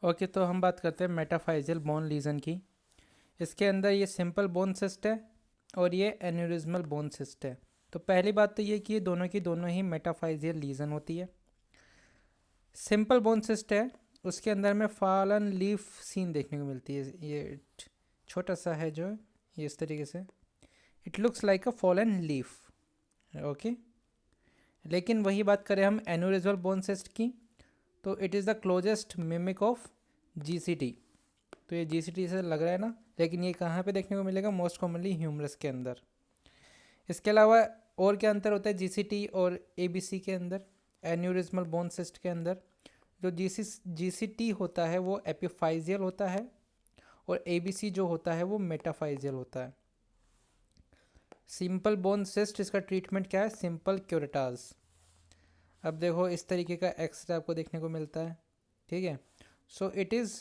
Okay, तो हम बात करते हैं मेटाफाइजियल बोन लीजन की। इसके अंदर ये सिंपल बोन सिस्ट है और ये एन्यूरिज्मल बोन सिस्ट है। तो पहली बात तो ये कि ये दोनों की दोनों ही मेटाफाइजियल लीजन होती है। सिंपल बोन सिस्ट है, उसके अंदर में फॉलन लीफ सीन देखने को मिलती है। ये छोटा सा है जो ये इस तरीके से, it looks like a fallen leaf. Okay, लेकिन वही बात करें हम एन्यूरिज्मल बोन सिस्ट की, तो it is the closest mimic of GCT. तो ये जीसीटी से लग रहा है ना, लेकिन ये कहाँ पे देखने को मिलेगा? मोस्ट कॉमनली ह्यूमरस के अंदर। इसके अलावा और क्या अंतर होता है जीसीटी और एबीसी के अंदर, एन्यूरिज्मल बोन सिस्ट के अंदर? जो जीसीटी होता है वो एपिफाइजियल होता है और एबीसी जो होता है वो मेटाफाइजियल होता है। सिंपल बोन सिस्ट, इसका ट्रीटमेंट क्या है? Simple curettage. अब देखो इस तरीके का एक्सरे आपको देखने को मिलता है, ठीक है। So it is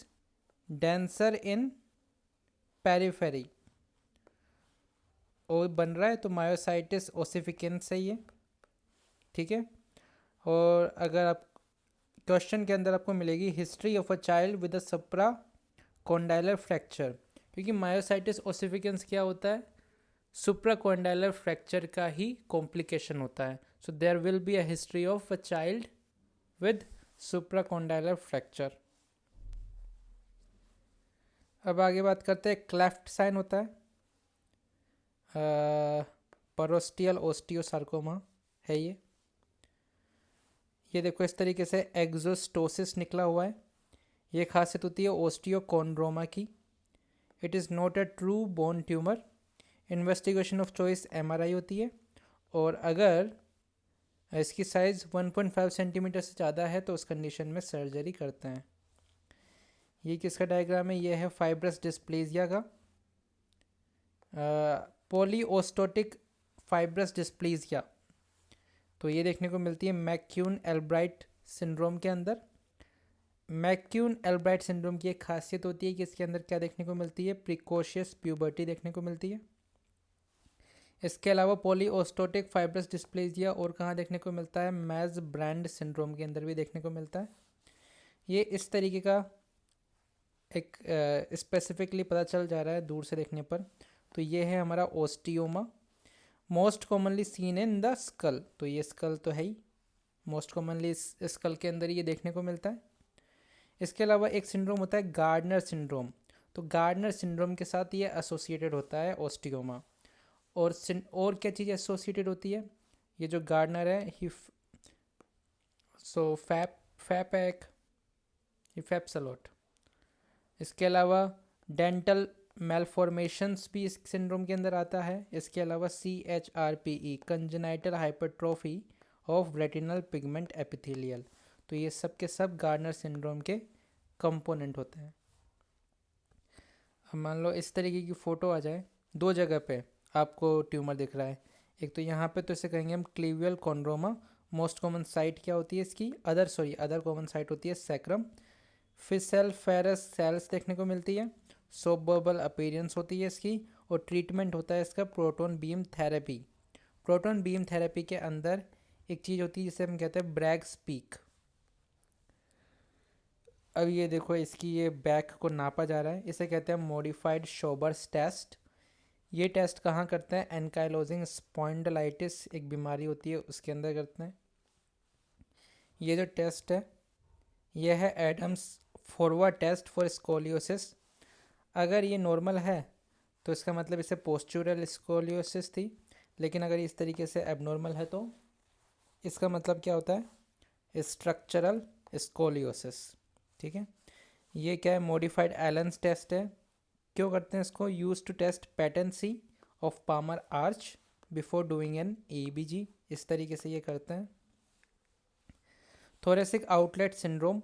denser in periphery और बन रहा है, तो मायोसाइटिस ओसिफिकेंस है ये, ठीक है। और अगर आप क्वेश्चन के अंदर आपको मिलेगी history of a child with a Sapra condylar fracture, क्योंकि मायोसाइटिस ओसिफिकेंस क्या होता है? सुप्रा कॉन्डाइलर फ्रैक्चर का ही कॉम्प्लिकेशन होता है। So there will be a history of a child with supra condylar fracture. अब आगे बात करते हैं, क्लेफ्ट साइन होता है, परोस्टियल ओस्टियोसार्कोमा है ये देखो इस तरीके से एक्सोस्टोसिस निकला हुआ है। ये खासियत होती है ओस्टियोकोन्ड्रोमा की। It is not a true bone tumour. Investigation of choice MRI होती है, और अगर इसकी साइज़ 1.5 सेंटीमीटर से ज़्यादा है तो उस कंडीशन में सर्जरी करते हैं। ये किसका डायग्राम है? ये है फाइब्रस डिस्प्लेजिया का, पॉलीओस्टोटिक फाइब्रस डिस्प्लेजिया। तो ये देखने को मिलती है मैक्यून एल्ब्राइट सिंड्रोम के अंदर। मैक्यून एल्ब्राइट सिंड्रोम की एक खासियत होती है कि इसके अंदर क्या देखने को मिलती है? प्रिकॉशियस प्यूबर्टी देखने को मिलती है। इसके अलावा पॉलीओस्टोटिक फाइब्रस डिस्प्लेजिया और कहाँ देखने को मिलता है? मैज ब्रांड सिंड्रोम के अंदर भी देखने को मिलता है। ये इस तरीके का एक स्पेसिफिकली पता चल जा रहा है दूर से देखने पर। तो ये है हमारा osteoma, most commonly seen in the skull. तो ये स्कल तो है ही, मोस्ट कॉमनली स्कल के अंदर ये देखने को मिलता है। इसके अलावा एक सिंड्रोम होता है गार्डनर सिंड्रोम। तो गार्डनर सिंड्रोम के साथ ये एसोसिएटेड होता है ओस्टियोमा। और क्या चीज़ एसोसिएटेड होती है? ये जो गार्डनर है ही, सो फैपैक हिफेप्सलोट। इसके अलावा डेंटल मेलफॉर्मेशंस भी इस सिंड्रोम के अंदर आता है। इसके अलावा CHRPE congenital hypertrophy of retinal pigment epithelial. तो ये सब के सब गार्डनर सिंड्रोम के कंपोनेंट होते हैं। अब मान लो इस तरीके की फ़ोटो आ जाए, दो जगह पे आपको ट्यूमर दिख रहा है। एक तो यहाँ पे, तो इसे कहेंगे हम क्लीवियल कॉन्ड्रोमा। मोस्ट कॉमन साइट क्या होती है इसकी? अदर कॉमन साइट होती है सैक्रम। फिसेल फेरस सेल्स देखने को मिलती है। सोबर्बल अपीयरेंस होती है इसकी, और ट्रीटमेंट होता है इसका proton beam therapy. Proton beam therapy के अंदर एक चीज़ होती है जिसे हम कहते हैं ब्रैग्स पीक। अब ये देखो इसकी ये बैक को नापा जा रहा है, इसे कहते हैं मॉडिफाइड शोबर्स टेस्ट। ये टेस्ट कहाँ करते हैं? एनकाइलोजिंग स्पॉन्डिलाइटिस एक बीमारी होती है उसके अंदर करते हैं। ये जो टेस्ट है ये है एडम्स फोरवा टेस्ट फॉर स्कोलियोसिस। अगर ये नॉर्मल है तो इसका मतलब इसे पोस्चुरल स्कोलियोसिस थी, लेकिन अगर इस तरीके से एबनॉर्मल है तो इसका मतलब क्या होता है? स्ट्रक्चरल स्कोलियोसिस, ठीक है। ये क्या है? मॉडिफाइड एलन्स टेस्ट है। क्यों करते हैं इसको? Use to test patency of palmar arch before doing an EBG। इस तरीके से ये करते हैं। थोरेसिक आउटलेट सिंड्रोम,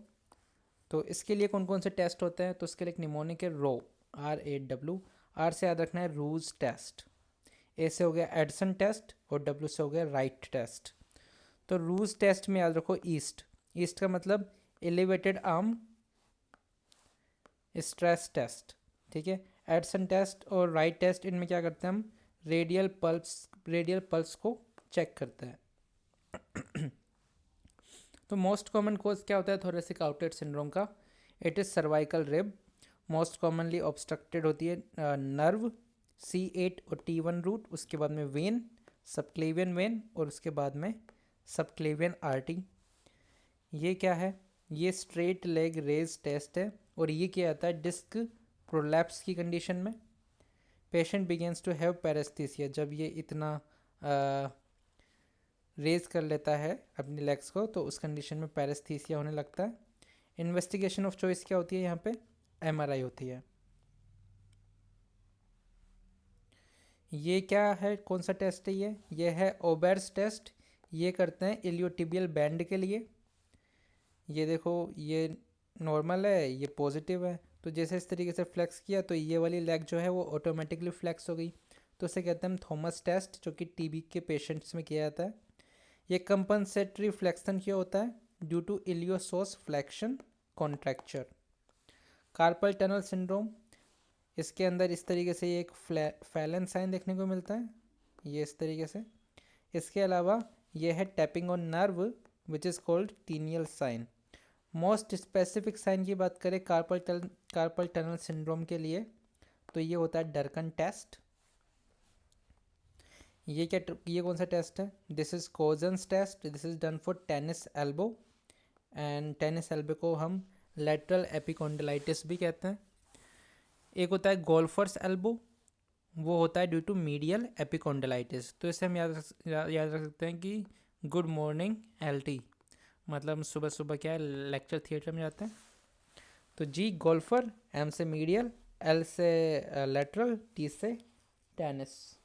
तो इसके लिए कौन कौन से टेस्ट होते हैं? तो इसके लिए एक निमोनिक है रो, RAW। आर से याद रखना है रूज टेस्ट, ए से हो गया एडसन टेस्ट, और W से हो गया राइट टेस्ट। तो रूज टेस्ट में याद रखो ईस्ट। ईस्ट का मतलब एलिवेटेड आर्म स्ट्रेस टेस्ट, ठीक है। एडसन टेस्ट और राइट टेस्ट, इनमें क्या करते हैं हम? रेडियल पल्स को चेक करते हैं। तो मोस्ट कॉमन कोज क्या होता है थोरेसिक आउटलेट सिंड्रोम का? It is cervical rib, most commonly obstructed होती है नर्व C8 और T1 रूट, उसके बाद में वेन, सबक्लेवियन वेन, और उसके बाद में सबक्लेवियन आर्टरी। ये क्या है? ये स्ट्रेट लेग रेज टेस्ट है, और ये क्या आता है डिस्क प्रोलैप्स की कंडीशन में। Patient begins to have paresthesia, जब ये इतना रेज कर लेता है अपनी लेग्स को तो उस कंडीशन में पैरेस्थीसिया होने लगता है। इन्वेस्टिगेशन ऑफ चॉइस क्या होती है यहाँ पे? MRI होती है। ये क्या है, कौन सा टेस्ट है ये है ओबेर्स टेस्ट। ये करते हैं इलियोटिबियल बैंड के लिए। ये देखो, ये नॉर्मल है, ये पॉजिटिव है, तो जैसे इस तरीके से फ्लेक्स किया तो ये वाली लेग जो है वो ऑटोमेटिकली फ्लेक्स हो गई, तो उसे कहते हैं हम थॉमस टेस्ट, जो कि TB के पेशेंट्स में किया जाता है। ये कंपनसेटरी फ्लेक्शन क्यों होता है? Due to iliopsoas flexion contracture. Carpal tunnel syndrome, इसके अंदर इस तरीके से एक फैलन साइन देखने को मिलता है, ये इस तरीके से। इसके अलावा ये है tapping on nerve which is called Tinel sign. Most specific sign की बात करें कार्पल टनल सिंड्रोम के लिए तो ये होता है डरकन टेस्ट। ये कौन सा टेस्ट है? This is Cozen's test, this is done for tennis elbow, and tennis elbow को हम लेटरल एपिकोंडलाइटिस भी कहते हैं। एक होता है गोल्फर्स एल्बो, वो होता है ड्यू टू मीडियल एपिकोंडलाइटिस। तो इसे हम याद रख सकते हैं कि गुड मॉर्निंग LT, मतलब हम सुबह सुबह क्या है लेक्चर थिएटर में जाते हैं। तो G गोल्फर, M से मीडियल, L से लेटरल, T से टेनिस।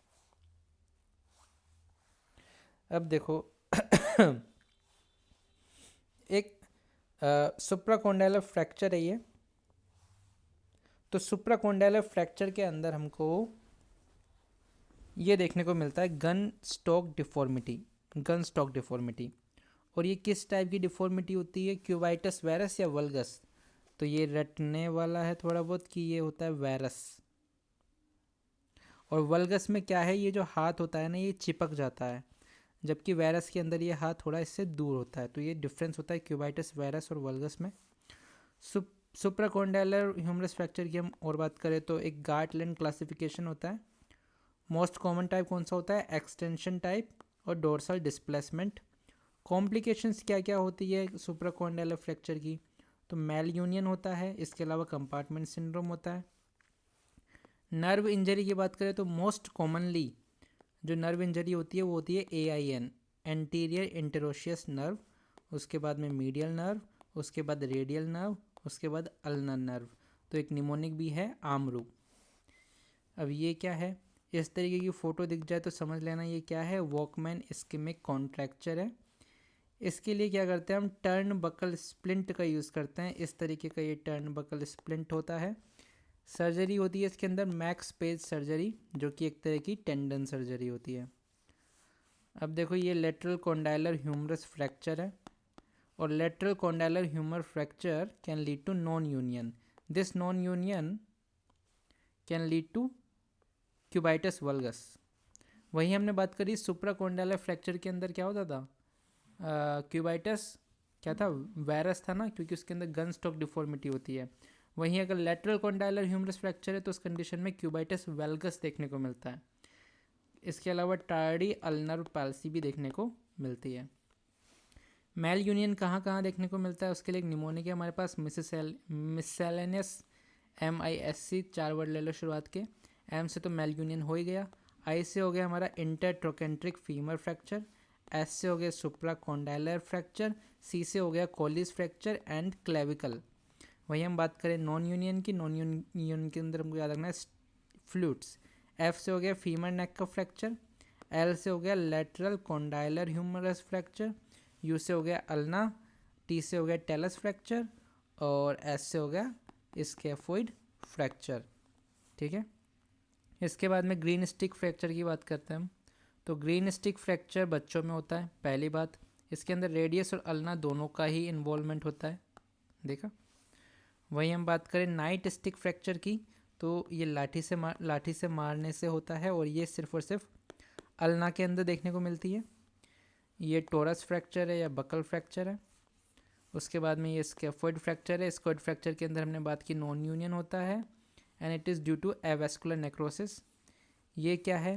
अब देखो एक सुप्राकोंडाइलर फ्रैक्चर है ये। तो सुप्राकोंडाइलर फ्रैक्चर के अंदर हमको ये देखने को मिलता है गन स्टॉक डिफॉर्मिटी। और ये किस टाइप की डिफॉर्मिटी होती है? क्यूबाइटस वायरस या वल्गस? तो ये रटने वाला है थोड़ा बहुत कि ये होता है वायरस। और वल्गस में क्या है, ये जो हाथ होता है ना ये चिपक जाता है, जबकि वायरस के अंदर ये हाथ थोड़ा इससे दूर होता है। तो ये डिफरेंस होता है क्यूबाइटस वायरस और वल्गस में। सुप्राकोंडाइलर ह्यूमरस फ्रैक्चर की हम और बात करें तो एक गार्टलैंड क्लासिफिकेशन होता है। मोस्ट कॉमन टाइप कौन सा होता है? एक्सटेंशन टाइप और डोर्सल डिस्प्लेसमेंट। कॉम्प्लिकेशंस क्या क्या होती है सुप्राकोंडाइलर फ्रैक्चर की? तो मेल यूनियन होता है, इसके अलावा कंपार्टमेंट सिंड्रोम होता है। नर्व इंजरी की बात करें तो मोस्ट कॉमनली जो नर्व इंजरी होती है वो होती है AIN, एंटीरियर इंटरोशियस नर्व, उसके बाद में मीडियल नर्व, उसके बाद रेडियल नर्व, उसके बाद अल्नर नर्व। तो एक निमोनिक भी है आमरू। अब ये क्या है? इस तरीके की फ़ोटो दिख जाए तो समझ लेना ये क्या है, वॉकमैन इस्केमिक कॉन्ट्रैक्चर है। इसके लिए क्या करते हैं हम? टर्न बकल स्प्लिंट का यूज़ करते हैं। इस तरीके का ये टर्न बकल स्प्लिंट होता है। सर्जरी होती है इसके अंदर मैक्स पेज सर्जरी, जो कि एक तरह की टेंडन सर्जरी होती है। अब देखो ये लेटरल कॉन्डाइलर ह्यूमरस फ्रैक्चर है, और lateral condylar humerus fracture can lead to non union. This non union can lead to cubitus valgus. वही हमने बात करी सुप्राकोंडाइलर फ्रैक्चर के अंदर क्या होता था? क्यूबाइटस क्या था? वायरस था ना, क्योंकि उसके अंदर गन स्टॉक डिफॉर्मिटी होती है। वहीं अगर लेटरल कॉन्डाइलर ह्यूमरस फ्रैक्चर है तो उस कंडीशन में क्यूबाइटस वेल्गस देखने को मिलता है। इसके अलावा टार्डी अल्नर पैल्सी भी देखने को मिलती है। मेल यूनियन कहाँ कहाँ देखने को मिलता है? उसके लिए एक निमोनिक है हमारे पास मिससेलेनियस MISC, 4 वर्ड ले लो शुरुआत के। M से तो मेल यूनियन हो ही गया। I से हो गया हमारा इंटरट्रोकेंट्रिक फीमर फ्रैक्चर। S से हो गया सुप्राकोंडाइलर फ्रैक्चर। C से हो गया कोलिस फ्रैक्चर एंड क्लेविकल। वही हम बात करें नॉन यूनियन की, नॉन यूनियन के अंदर हमको याद रखना है फ्लूट्स। F से हो गया फीमर नेक का फ्रैक्चर। L से हो गया lateral condylar humerus fracture. U से हो गया अल्ना। T से हो गया टेलस फ्रैक्चर, और S से हो गया स्कैफोइड फ्रैक्चर। ठीक है, इसके बाद में ग्रीन स्टिक फ्रैक्चर की बात करते हैं हम। तो ग्रीन स्टिक फ्रैक्चर बच्चों में होता है। पहली बात, इसके अंदर रेडियस और अल्ना दोनों का ही इन्वॉल्वमेंट होता है, देखा। वही हम बात करें नाइट स्टिक फ्रैक्चर की, तो ये लाठी से मारने से होता है, और ये सिर्फ और सिर्फ अल्ना के अंदर देखने को मिलती है। ये टोरस फ्रैक्चर है या बकल फ्रैक्चर है। उसके बाद में ये स्कैफोइड फ्रैक्चर है। स्कैफोइड फ्रैक्चर के अंदर हमने बात की नॉन यूनियन होता है and it is due to avascular necrosis. ये क्या है,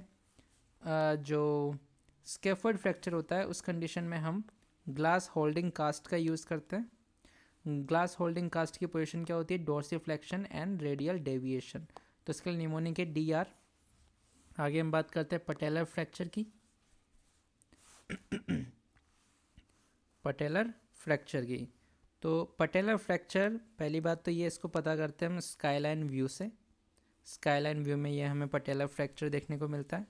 जो स्कैफोइड फ्रैक्चर होता है उस कंडीशन में हम ग्लास होल्डिंग कास्ट का यूज़ करते हैं। ग्लास होल्डिंग कास्ट की पोजीशन क्या होती है, डोर्सिफ्लेक्शन एंड रेडियल डेविएशन, तो इसके लिए निमोनिक है DR। आगे हम बात करते हैं पटेलर फ्रैक्चर की। पटेलर फ्रैक्चर की, तो पटेलर फ्रैक्चर पहली बात तो ये इसको पता करते हैं हम स्काईलाइन व्यू से। स्काईलाइन व्यू में ये हमें पटेलर फ्रैक्चर देखने को मिलता है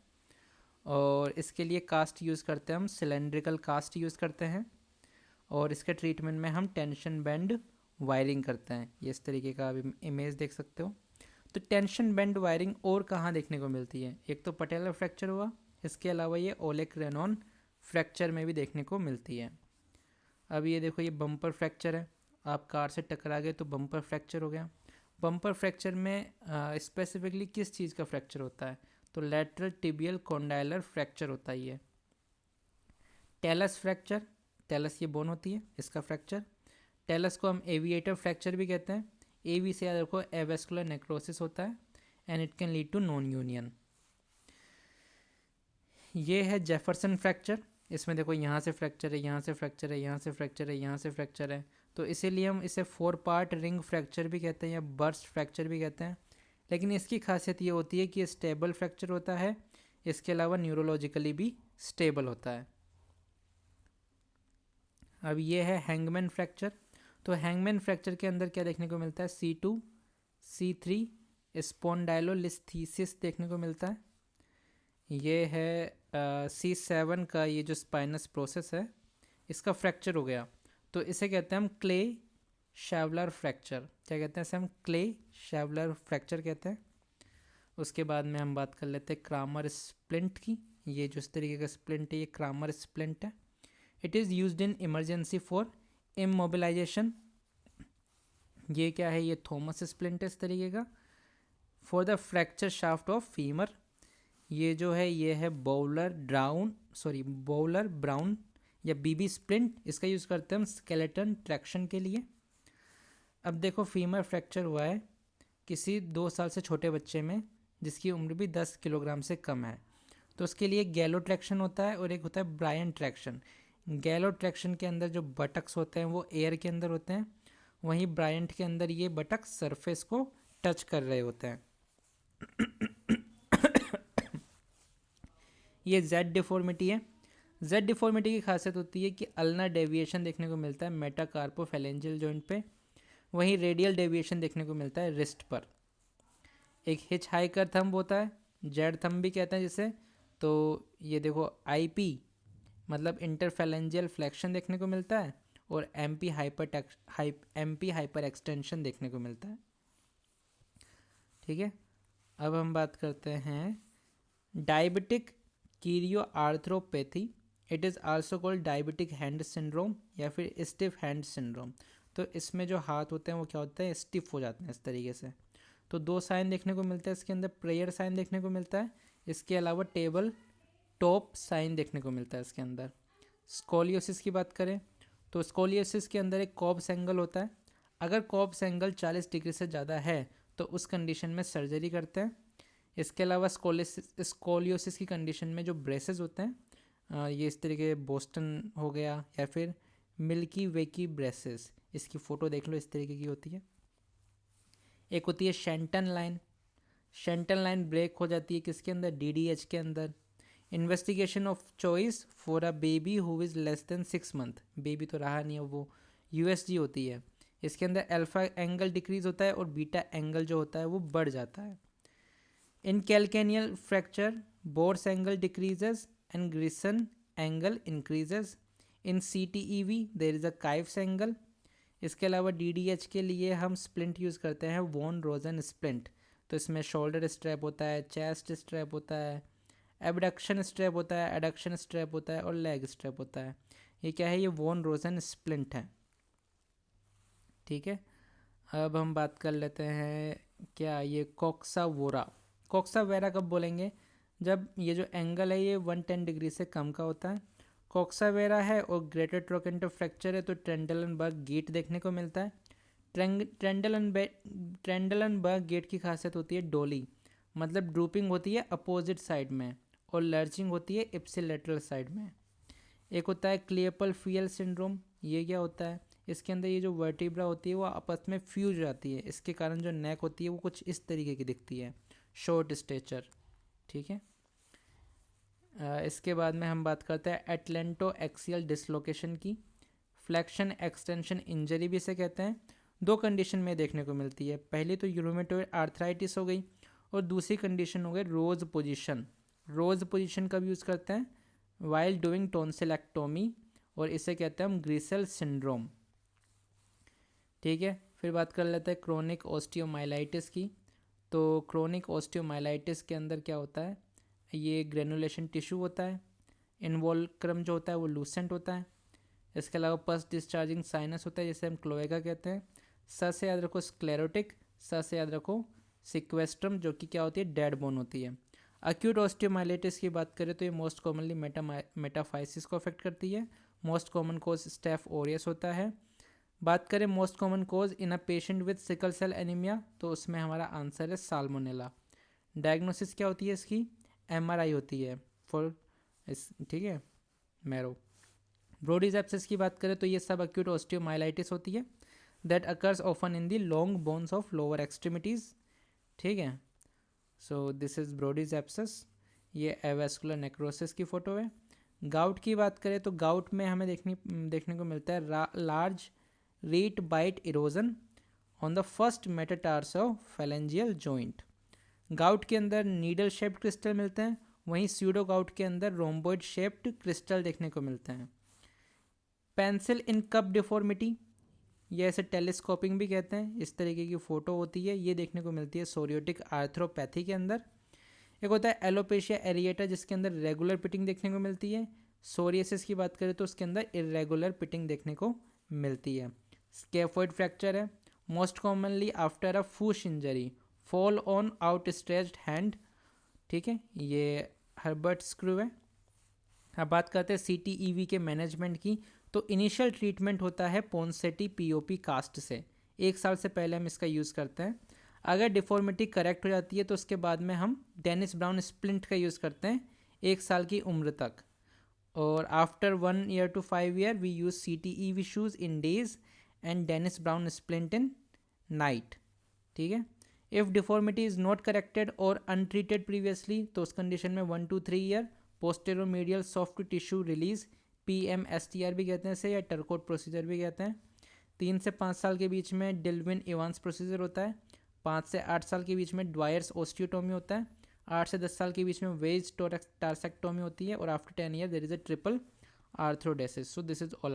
और इसके लिए कास्ट यूज़ करते हैं हम, सिलेंड्रिकल कास्ट यूज़ करते हैं और इसके ट्रीटमेंट में हम टेंशन बैंड वायरिंग करते हैं। ये इस तरीके का आप इमेज देख सकते हो। तो टेंशन बैंड वायरिंग और कहाँ देखने को मिलती है, एक तो पटेलर फ्रैक्चर हुआ, इसके अलावा ये ओलेक रेनॉन फ्रैक्चर में भी देखने को मिलती है। अब ये देखो, ये बम्पर फ्रैक्चर है, आप कार से टकरा गए तो बम्पर फ्रैक्चर हो गया। बम्पर फ्रैक्चर में स्पेसिफिकली किस चीज़ का फ्रैक्चर होता है, तो लैटरल टिबियल कॉन्डाइलर फ्रैक्चर होता है ये। टेलस फ्रैक्चर, टेलस ये बोन होती है, इसका फ्रैक्चर। टेलस को हम एविएटर फ्रैक्चर भी कहते हैं। एवी से याद रखो एवेस्कुलर नेक्रोसिस होता है and it can lead to non union. ये है जेफरसन फ्रैक्चर, इसमें देखो यहाँ से फ्रैक्चर है, यहाँ से फ्रैक्चर है, यहाँ से फ्रैक्चर है, यहाँ से फ्रैक्चर है, तो इसीलिए हम इसे 4 पार्ट रिंग फ्रैक्चर भी कहते हैं या बर्स्ट फ्रैक्चर भी कहते हैं। लेकिन इसकी खासियत ये होती है कि ये स्टेबल फ्रैक्चर होता है, इसके अलावा न्यूरोलॉजिकली भी स्टेबल होता है। अब ये है हैंगमैन फ्रैक्चर, तो हैंगमैन फ्रैक्चर के अंदर क्या देखने को मिलता है, C2 C3 स्पॉन्डाइलोलिस्थीसिस देखने को मिलता है। ये है C7 का ये जो स्पाइनस प्रोसेस है इसका फ्रैक्चर हो गया, तो इसे कहते हैं हम क्ले शैवलर फ्रैक्चर। क्या कहते हैं इसे हम, क्ले शैवलर फ्रैक्चर कहते हैं। उसके बाद में हम बात कर लेते हैं क्रामर स्प्लिंट की। ये जो इस तरीके का स्प्लिंट है ये क्रामर स्प्लिंट है। It is used in emergency for immobilisation. ये क्या है, ये थॉमस स्प्लिंट है इस तरीके का। For the fracture shaft of femur, ये जो है ये है बॉलर ब्राउन या BB स्प्लिंट, इसका यूज़ करते हैं हम स्केलेटन ट्रैक्शन के लिए। अब देखो फीमर फ्रैक्चर हुआ है किसी 2 साल से छोटे बच्चे में जिसकी उम्र भी 10 किलोग्राम से कम है, तो उसके लिए गैलो ट्रैक्शन होता है और एक होता है ब्रायन ट्रैक्शन। गैलो ट्रैक्शन के अंदर जो बटक्स होते हैं वो एयर के अंदर होते हैं, वहीं ब्रायंट के अंदर ये बटक्स सरफेस को टच कर रहे होते हैं। ये जेड डिफॉर्मिटी है। जेड डिफॉर्मिटी की खासियत होती है कि अल्नर डेविएशन देखने को मिलता है मेटाकार्पोफैलेंजियल जॉइंट पे, वहीं रेडियल डेविएशन देखने को मिलता है रिस्ट पर। एक हिच हाइकर थंब होता है, जेड थंब भी कहते हैं जिसे, तो ये देखो IP मतलब इंटरफैलेंजियल फ्लेक्शन देखने को मिलता है और MP हाइपर एक्सटेंशन देखने को मिलता है। ठीक है, अब हम बात करते हैं diabetic cheiroarthropathy. It is also called diabetic hand syndrome या फिर स्टिफ हैंड सिंड्रोम। तो इसमें जो हाथ होते हैं वो क्या होता है, स्टिफ हो जाते हैं इस तरीके से। तो 2 साइन देखने को मिलता है इसके अंदर, प्रेयर साइन देखने को मिलता है, इसके अलावा टेबल टॉप साइन देखने को मिलता है इसके अंदर। स्कोलियोसिस की बात करें तो स्कोलियोसिस के अंदर एक कॉब्स एंगल होता है। अगर कॉब्स एंगल 40 डिग्री से ज़्यादा है तो उस कंडीशन में सर्जरी करते हैं। इसके अलावा स्कोलियोसिस की कंडीशन में जो ब्रेसेस होते हैं, ये इस तरीके बोस्टन हो गया या फिर मिल्की वे की ब्रेसेस, इसकी फ़ोटो देख लो, इस तरीके की होती है। एक होती है शेंटन लाइन। शेंटन लाइन ब्रेक हो जाती है किसके अंदर, DDH के अंदर। Investigation of choice for a baby who is less than 6 month, baby तो रहा नहीं है वो USG होती है। इसके अंदर अल्फा एंगल डिक्रीज होता है और बीटा एंगल जो होता है वो बढ़ जाता है। In calcaneal fracture Bohler's angle decreases and Gissane angle increases. In CTEV there is a Kite's angle. इसके अलावा DDH के लिए हम स्प्लिंट यूज़ करते हैं वॉन रोजन स्प्लिंट। तो इसमें शोल्डर स्ट्रैप होता है, चेस्ट स्ट्रैप होता है, एबडक्शन स्ट्रैप होता है, एडक्शन स्ट्रैप होता है और लेग स्ट्रैप होता है। ये क्या है, ये वॉन रोजन स्प्लिंट है। ठीक है, अब हम बात कर लेते हैं क्या, ये कॉक्सावोरा। कॉक्सावेरा कब बोलेंगे, जब ये जो एंगल है ये 110 डिग्री से कम का होता है। कॉक्सावेरा है और ग्रेटर ट्रोकेंटर फ्रैक्चर है तो ट्रेंडलनबर्ग गेट देखने को मिलता है। ट्रेंडलनबर्ग गेट की खासियत होती है डोली, मतलब ड्रूपिंग होती है अपोजिट साइड में और लर्चिंग होती है इप्सिलेटरल साइड में। एक होता है क्लियपल फील सिंड्रोम। ये क्या होता है, इसके अंदर ये जो वर्टिब्रा होती है वो आपस में फ्यूज जाती है, इसके कारण जो नेक होती है वो कुछ इस तरीके की दिखती है, शॉर्ट स्टेचर। ठीक है। इसके बाद में हम बात करते हैं एटलेंटो एक्सियल डिसलोकेशन की। फ्लैक्शन एक्सटेंशन इंजरी भी इसे कहते हैं। दो कंडीशन में देखने को मिलती है, पहली तो यूरोमेटॉइड आर्थराइटिस हो गई और दूसरी कंडीशन हो गई रोज पोजीशन। रोज पोजीशन कब यूज़ करते हैं, वाइल डूइंग टॉन्सिलेक्टोमी, और इसे कहते हैं हम ग्रिसेल सिंड्रोम। ठीक है। फिर बात कर लेते हैं क्रोनिक ऑस्टियोमाइलाइटिस की। तो क्रोनिक ऑस्टियोमाइलाइटिस के अंदर क्या होता है, ये ग्रेनुलेशन टिश्यू होता है, इन्वॉल्क्रम जो होता है वो लूसेंट होता है। इसके अलावा पस डिस्चार्जिंग साइनस होता है जिसे हम क्लोएगा कहते हैं। स से याद रखो स्क्लेरोटिक, स से याद रखो सिक्वेस्ट्रम जो कि क्या होती है, डेड बोन होती है। अक्यूट ऑस्टियोमाइलाइटिस की बात करें तो ये मोस्ट कॉमनली मेटाफाइसिस को अफेक्ट करती है। Most common cause staph aureus होता है। बात करें most common cause in a patient with sickle cell anaemia तो उसमें हमारा आंसर है साल्मोनेला। डायग्नोसिस क्या होती है इसकी, एमआरआई होती है फॉर इस, ठीक है, मैरो। ब्रोडीज एब्सेस की बात करें तो ये सब अक्यूट ऑस्टियोमाइलाइटिस होती है that occurs often in the long bones of lower extremities. ठीक है। So this is Brodie's abscess. ये एवेस्कुलर नेक्रोसिस की फ़ोटो है। गाउट की बात करें तो गाउट में हमें देखने को मिलता है large rat bite erosion on the first metatarsal of phalangeal joint. Gout के अंदर नीडल शेप्ड क्रिस्टल मिलते हैं, वहीं स्यूडो गाउट के अंदर रोम्बोइड शेप्ड क्रिस्टल देखने को मिलते हैं। पेंसिल इन कप डिफॉर्मिटी, ये ऐसे टेलीस्कोपिंग भी कहते हैं, इस तरीके की फ़ोटो होती है, ये देखने को मिलती है सोरियोटिक आर्थ्रोपैथी के अंदर। एक होता है एलोपेशिया एरिएटा जिसके अंदर रेगुलर पिटिंग देखने को मिलती है। सोरियसिस की बात करें तो उसके अंदर इरेगुलर पिटिंग देखने को मिलती है। स्कैफोइड फ्रैक्चर है most commonly after a FOOSH injury, fall on outstretched hand. ठीक है, ये हर्बर्ट स्क्रू है। अब बात करते हैं CTEV के मैनेजमेंट की। तो इनिशियल ट्रीटमेंट होता है पोंसेटी POP कास्ट से, 1 साल से पहले हम इसका यूज़ करते हैं। अगर डिफॉर्मिटी करेक्ट हो जाती है तो उसके बाद में हम डेनिस ब्राउन स्प्लिंट का यूज़ करते हैं 1 साल की उम्र तक। और after 1 year to 5 year we use CTEV shoes in days and Denis Browne splint in night. ठीक है। If deformity is not corrected और अनट्रीटेड प्रीवियसली तो उस कंडीशन में 1 to 3 year posteromedial soft tissue release PMSTR भी कहते हैं इसे, या टर्कोट प्रोसीजर भी कहते हैं। 3 से 5 साल के बीच में डिल्विन इवांस प्रोसीजर होता है। 5 से 8 साल के बीच में ड्वायर्स ओस्टियोटोमी होता है। 8 से 10 साल के बीच में वेज टारसेक्टोमी होती है और after 10 year there is a triple arthrodesis. So this is all about